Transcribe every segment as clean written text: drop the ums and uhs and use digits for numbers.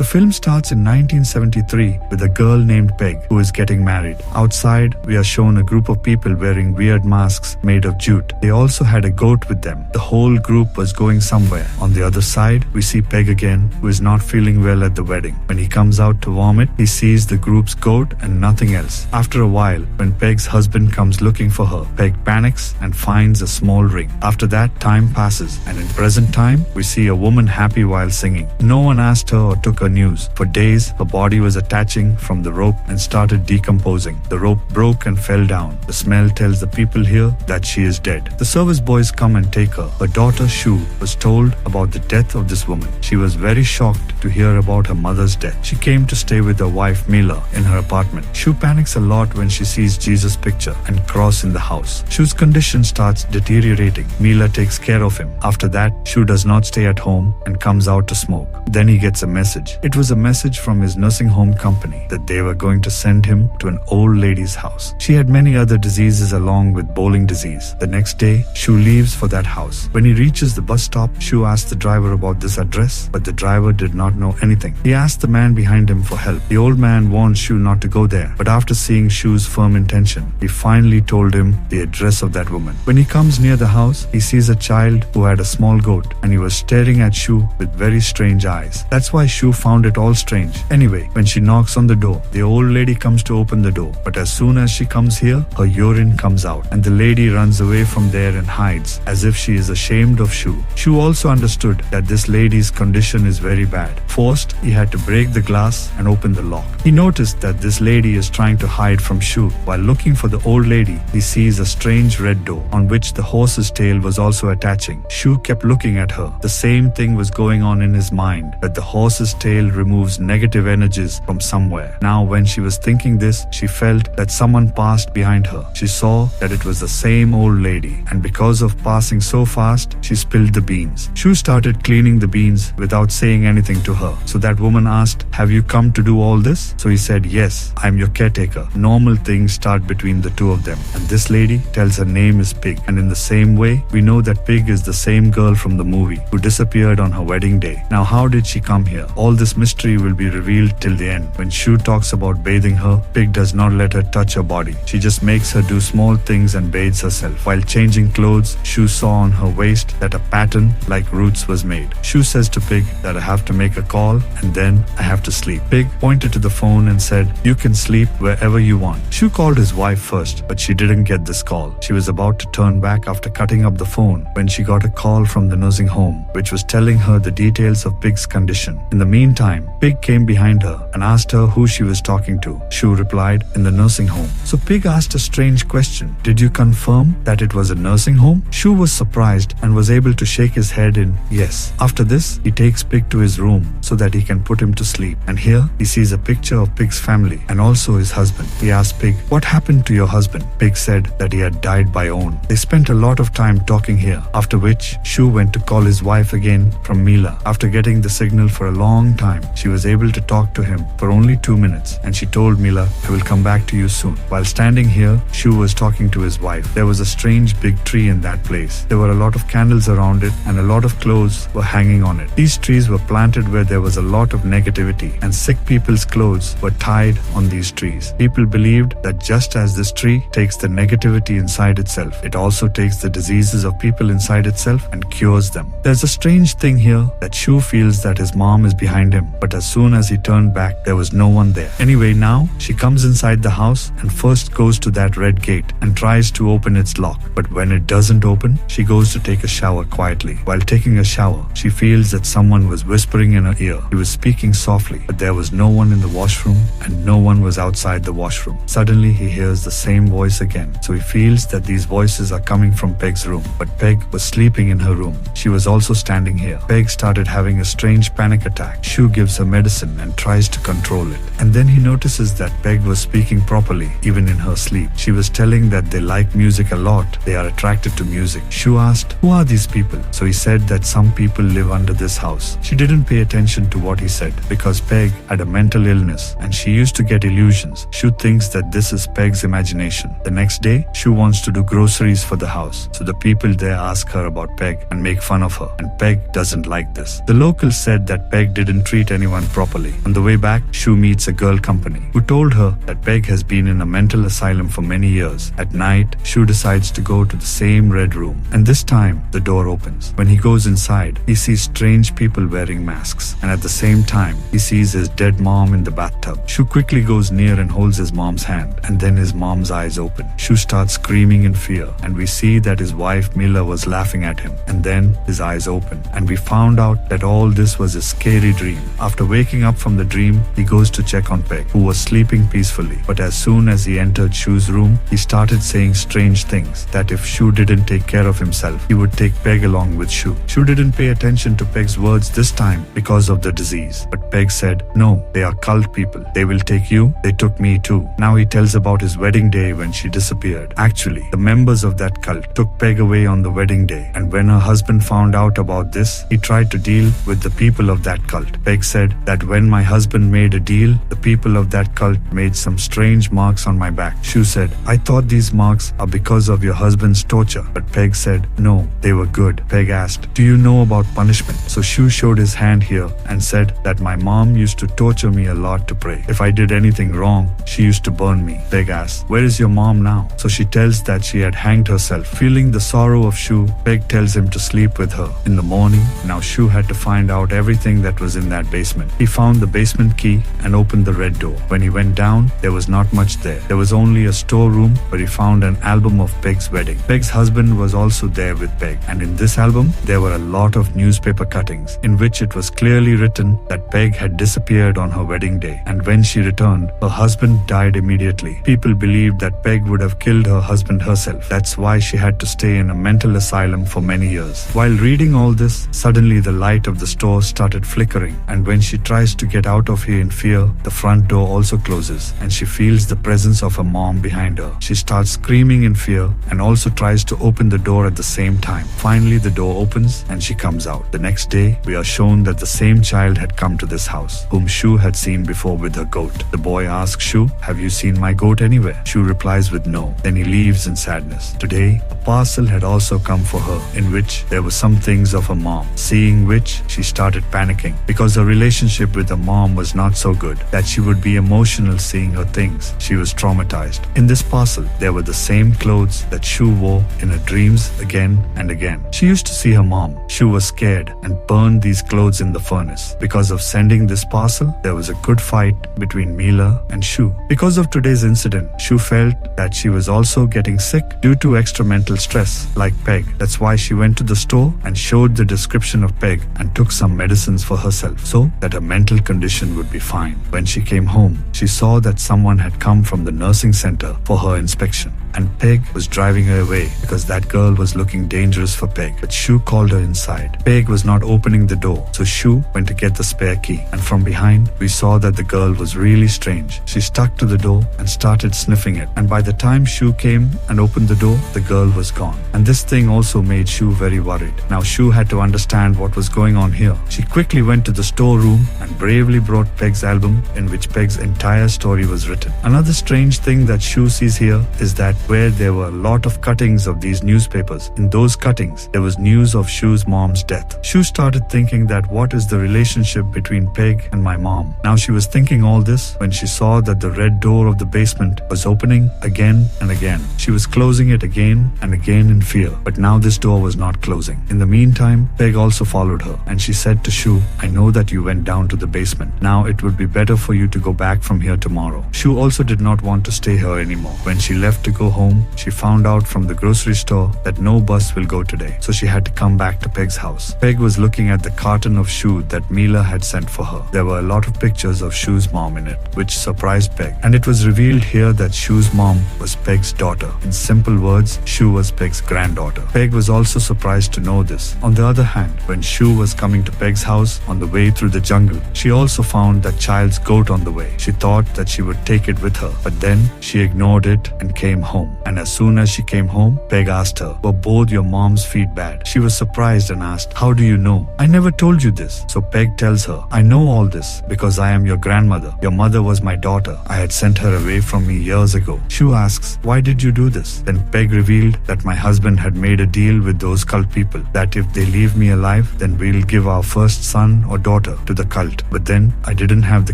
The film starts in 1973 with a girl named Peg who is getting married. Outside, we are shown a group of people wearing weird masks made of jute. They also had a goat with them. The whole group was going somewhere. On the other side, we see Peg again, who is not feeling well at the wedding. When he comes out to vomit, he sees the group's goat and nothing else. After a while, when Peg's husband comes looking for her, Peg panics and finds a small ring. After that, time passes, and in present time, we see a woman happy while singing. No one asked her or took her news. For days, her body was attaching from the rope and started decomposing. The rope broke and fell down. The smell tells the people here that she is dead. The service boys come and take her. Her daughter, Shu, was told about the death of this woman. She was very shocked to hear about her mother's death. She came to stay with her wife, Mila, in her apartment. Shu panics a lot when she sees Jesus' picture and cross in the house. Shu's condition starts deteriorating. Mila takes care of him. After that, Shu does not stay at home and comes out to smoke. Then he gets a message. It was a message from his nursing home company that they were going to send him to an old lady's house. She had many other diseases along with bowling disease. The next day, Shu leaves for that house. When he reaches the bus stop, Shu asks the driver about this address, but the driver did not know anything. He asked the man behind him for help. The old man warned Shu not to go there, but after seeing Shu's firm intention, he finally told him the address of that woman. When he comes near the house, he sees a child who had a small goat, and he was staring at Shu with very strange eyes. That's why Shu found it all strange. Anyway, when she knocks on the door, the old lady comes to open the door, but as soon as she comes here, her urine comes out, and the lady runs away from there and hides, as if she is ashamed of Shu. Shu also understood that this lady's condition is very bad. First, he had to break the glass and open the lock. He noticed that this lady is trying to hide from Shu. While looking for the old lady, he sees a strange red door on which the horse's tail was also attaching. Shu kept looking at her. The same thing was going on in his mind, that the horse's tail removes negative energies from somewhere. Now, when she was thinking this, she felt that someone passed behind her. She saw that it was the same old lady, and because of passing so fast, she spilled the beans. Shu started cleaning the beans without saying anything to her. So that woman asked, "Have you come to do all this?" So he said, "Yes, I'm your caretaker." Normal things start between the two of them, and this lady tells her name is Pig. And in the same way, we know that Pig is the same girl from the movie who disappeared on her wedding day. Now, how did she come here? All this mystery will be revealed till the end. When Shu talks about bathing her, Pig does not let her touch her body. She just makes her do small things and bathes herself. While changing clothes, Shu saw on her waist that a pattern like roots was made. Shu says to Pig that I have to make a call and then I have to sleep. Pig pointed to the phone and said, "You can sleep wherever you want." Shu called his wife first, but she didn't get this call. She was about to turn back after cutting up the phone when she got a call from the nursing home, which was telling her the details of Pig's condition. In the meantime, Pig came behind her and asked her who she was talking to. Shu replied, "In the nursing home." So Pig asked a strange question. "Did you confirm that it was a nursing home?" Shu was surprised and was able to shake his head in yes. After this, he takes Pig to his room so that he can put him to sleep. And here, he sees a picture of Pig's family and also his husband. He asked Pig, "What happened to your husband?" Pig said that he had died by own. They spent a lot of time talking here, after which Shu went to call his wife again from Mila. After getting the signal for a long time, she was able to talk to him for only 2 minutes, and she told Mila, "I will come back to you soon." While standing here, Shu was talking to his wife. There was a strange big tree in that place. There were a lot of candles around it, and a lot of clothes were hanging on it. These trees were planted where there was a lot of negativity, and sick people's clothes were tied on these trees. People believed that just as this tree takes the negativity inside itself, it also takes the diseases of people inside itself and cures them. There's a strange thing here that Shu feels that his mom is behind him, but as soon as he turned back, there was no one there. Anyway, now she comes inside the house and first goes to that red gate and tries to open its lock. But when it doesn't open, she goes to take a shower quietly. While taking a shower, she feels that someone was whispering in her ear. He was speaking softly, but there was no one in the washroom and no one was outside the washroom. Suddenly, he hears the same voice again, so he feels that these voices are coming from Peg's room. But Peg was sleeping in her room. She was also standing here. Peg started having a strange panic attack. Shu gives her medicine and tries to control it. And then he notices that Peg was speaking properly, even in her sleep. She was telling that they like music a lot. They are attracted to music. Shu asked, "Who are these people?" So he said that some people live under this house. She didn't pay attention to what he said because Peg had a mental illness and she used to get illusions. Shu thinks that this is Peg's imagination. The next day, Shu wants to do groceries for the house. So the people there ask her about Peg and make fun of her. And Peg doesn't like this. The locals said that Peg didn't treat anyone properly. On the way back, Shu meets a girl company who told her that Peg has been in a mental asylum for many years. At night, Shu decides to go to the same red room, and this time the door opens. When he goes inside, he sees strange people wearing masks, and at the same time, he sees his dead mom in the bathtub. Shu quickly goes near and holds his mom's hand, and then his mom's eyes open. Shu starts screaming in fear, and we see that his wife Mila was laughing at him, and then his eyes open, and we found out that all this was a scary dream. After waking up from the dream, he goes to check on Peg, who was sleeping peacefully. But as soon as he entered Shu's room, he started saying strange things, that if Shu didn't take care of himself, he would take Peg along with Shu. Shu didn't pay attention to Peg's words this time because of the disease, but Peg said, "No, they are cult people. They will take you. They took me too." Now he tells about his wedding day when she disappeared. Actually, the members of that cult took Peg away on the wedding day, and when her husband found out about this, he tried to deal with the people of that cult. Peg said that when my husband made a deal, the people of that cult made some strange marks on my back. Shu said, "I thought these marks are because of your husband's torture." But Peg said, "No, they were good." Peg asked, "Do you know about punishment?" So Shu showed his hand here and said that my mom used to torture me a lot to pray. If I did anything wrong, she used to burn me. Peg asks, "Where is your mom now?" So she tells that she had hanged herself. Feeling the sorrow of Shu, Peg tells him to sleep with her. In the morning, now Shu had to find out everything that was in that basement. He found the basement key and opened the red door. When he went down, there was not much there. There was only a storeroom where he found an album of Peg's wedding. Peg's husband was also there with Peg, and in this album, there were a lot of newspaper cuttings in which it was clearly written that Peg had disappeared on her wedding day, and when she returned, her husband died immediately. People believed that Peg would have killed her husband herself. That's why she had to stay in a mental asylum for many years. While reading all this, suddenly the light of the store started flickering, and when she tries to get out of here in fear, the front door also closes, and she feels the presence of her mom behind her. She starts screaming in fear and also tries to open the door at the same time. Finally, the door opens and she comes out. The next day, we are shown that the same child had come to this house, whom Shu had seen before with her goat. The boy asks Shu, "Have you seen my goat anywhere?" Shu replies with no. Then he leaves in sadness. Today, a parcel had also come for her, in which there were some things of her mom, seeing which she started panicking because her relationship with her mom was not so good, that she would be emotional seeing her things. She was traumatized. In this parcel, there were the same clothes that Shu wore in her dreams again and again. She used to see her mom. Shu was scared and burned these clothes in the furnace. Because of sending this parcel, there was a good fight between Mila and Shu. Because of today's incident, Shu felt that she was also getting sick due to extra mental stress, like Peg. That's why she went to the store and showed the description of Peg and took some medicines for herself so that her mental condition would be fine. When she came home, she saw that someone had come from the nursing center for her inspection, and Peg was driving her away because that girl was looking dangerous for Peg. But Shu called her inside. Peg was not opening the door, so Shu went to get the spare key, and from behind, we saw that the girl was really strange. She stuck to the door and started sniffing it, and by the time Shu came and opened the door, the girl was gone. And this thing also made Shu very worried. Now Shu had to understand what was going on here. She quickly went to the storeroom and bravely brought Peg's album in which Peg's entire story was written. Another strange thing that Shu sees here is that where there were a lot of cuttings of these newspapers, in those cuttings, there was news of Shu's mom's death. Shu started thinking that what is the relationship between Peg and my mom? Now she was thinking all this when she saw that the red door of the basement was opening again and again. She was closing it again and again in fear, but now this door was not closing. In the meantime, Peg also followed her, and she said to Shu, "I know that you went down to the basement. Now it would be better for you to go back from here tomorrow." Shu also did not want to stay here anymore. When she left to go home, she found out from the grocery store that no bus will go today, so she had to come back to Peg's house. Peg was looking at the carton of Shu that Mila had sent for her. There were a lot of pictures of Shu's mom in it, which surprised Peg, and it was revealed here that Shu's mom was Peg's daughter. In simple words, Shu was Peg's granddaughter. Peg was also surprised to know this. On the other hand, when Shu was coming to Peg's house on the way through the jungle, she also found that child's goat on the way. She thought that she would take it with her, but then she ignored it and came home. And as soon as she came home, Peg asked her, "Were both your mom's feet bad?" She was surprised and asked, "How do you know? I never told you this." So Peg tells her, "I know all this because I am your grandmother. Your mother was my daughter. I had sent her away from me years ago." Shu asks, "Why did you do this?" Then Peg revealed that my husband had made a deal with those cult people that if they leave me alive, then we'll give our first son or daughter daughter to the cult, but then I didn't have the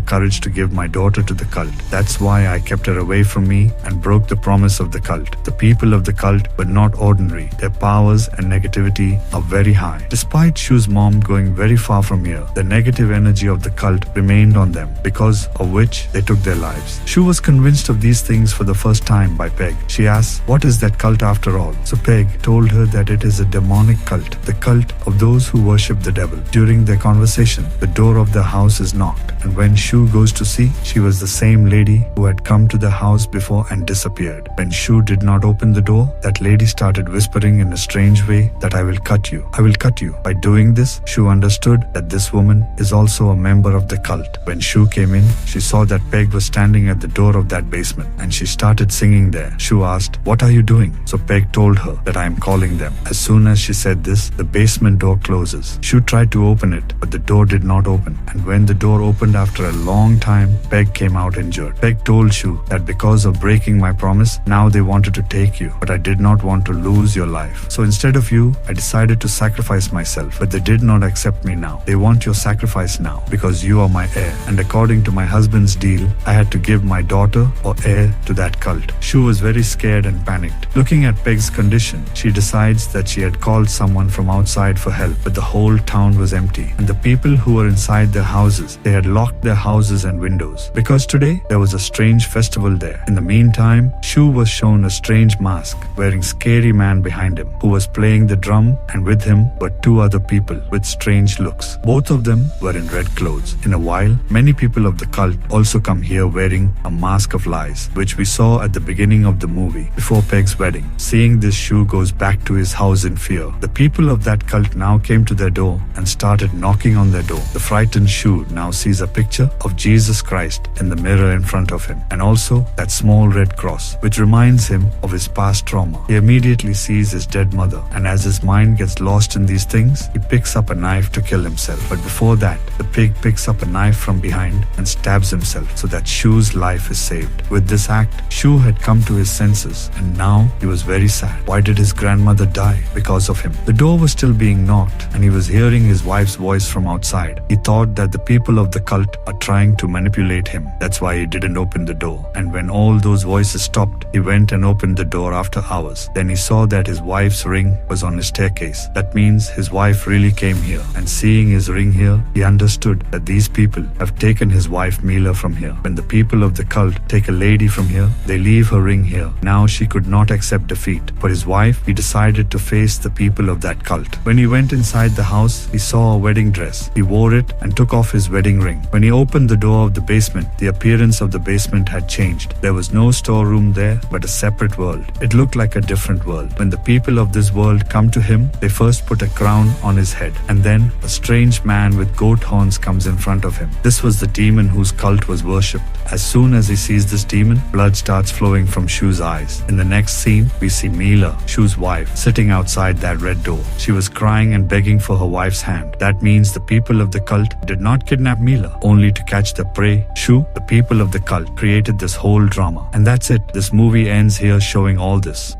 courage to give my daughter to the cult. That's why I kept her away from me and broke the promise of the cult. The people of the cult were not ordinary. Their powers and negativity are very high. Despite Shu's mom going very far from here, the negative energy of the cult remained on them, because of which they took their lives. Shu was convinced of these things for the first time by Peg. She asked, "What is that cult after all?" So Peg told her that it is a demonic cult, the cult of those who worship the devil. During their conversation, the door of the house is knocked, and when Shu goes to see, she was the same lady who had come to the house before and disappeared. When Shu did not open the door, that lady started whispering in a strange way that I will cut you. I will cut you. By doing this, Shu understood that this woman is also a member of the cult. When Shu came in, she saw that Peg was standing at the door of that basement, and she started singing there. Shu asked, "What are you doing?" So Peg told her that I am calling them. As soon as she said this, the basement door closes. Shu tried to open it, but the door did not open. And when the door opened after a long time, Peg came out injured. Peg told Shu that because of breaking my promise, now they wanted to take you, but I did not want to lose your life. So instead of you, I decided to sacrifice myself, but they did not accept me now. They want your sacrifice now because you are my heir. And according to my husband's deal, I had to give my daughter or heir to that cult. Shu was very scared and panicked. Looking at Peg's condition, she decides that she had called someone from outside for help, but the whole town was empty, and the people who were inside their houses, they had locked their houses and windows, because today there was a strange festival there. In the meantime, Shu was shown a strange mask, wearing scary man behind him, who was playing the drum, and with him were two other people with strange looks. Both of them were in red clothes. In a while, many people of the cult also come here wearing a mask of lies, which we saw at the beginning of the movie, before Peg's wedding. Seeing this, Shu goes back to his house in fear. The people of that cult now came to their door and started knocking on their door. The frightened Shu now sees a picture of Jesus Christ in the mirror in front of him, and also that small red cross, which reminds him of his past trauma. He immediately sees his dead mother, and as his mind gets lost in these things, he picks up a knife to kill himself. But before that, the pig picks up a knife from behind and stabs himself so that Shu's life is saved. With this act, Shu had come to his senses, and now he was very sad. Why did his grandmother die? Because of him. The door was still being knocked, and he was hearing his wife's voice from outside. He thought that the people of the cult are trying to manipulate him. That's why he didn't open the door. And when all those voices stopped, he went and opened the door after hours. Then he saw that his wife's ring was on his staircase. That means his wife really came here. And seeing his ring here, he understood that these people have taken his wife Mila from here. When the people of the cult take a lady from here, they leave her ring here. Now she could not accept defeat. For his wife, he decided to face the people of that cult. When he went inside the house, he saw a wedding dress. He wore it and took off his wedding ring. When he opened the door of the basement, the appearance of the basement had changed. There was no storeroom there, but a separate world. It looked like a different world. When the people of this world come to him, they first put a crown on his head, and then a strange man with goat horns comes in front of him. This was the demon whose cult was worshipped. As soon as he sees this demon, blood starts flowing from Shu's eyes. In the next scene, we see Mila, Shu's wife, sitting outside that red door. She was crying and begging for her wife's hand. That means the people of the cult did not kidnap Mila only to catch the prey. Shu, the people of the cult, created this whole drama. And that's it. This movie ends here showing all this.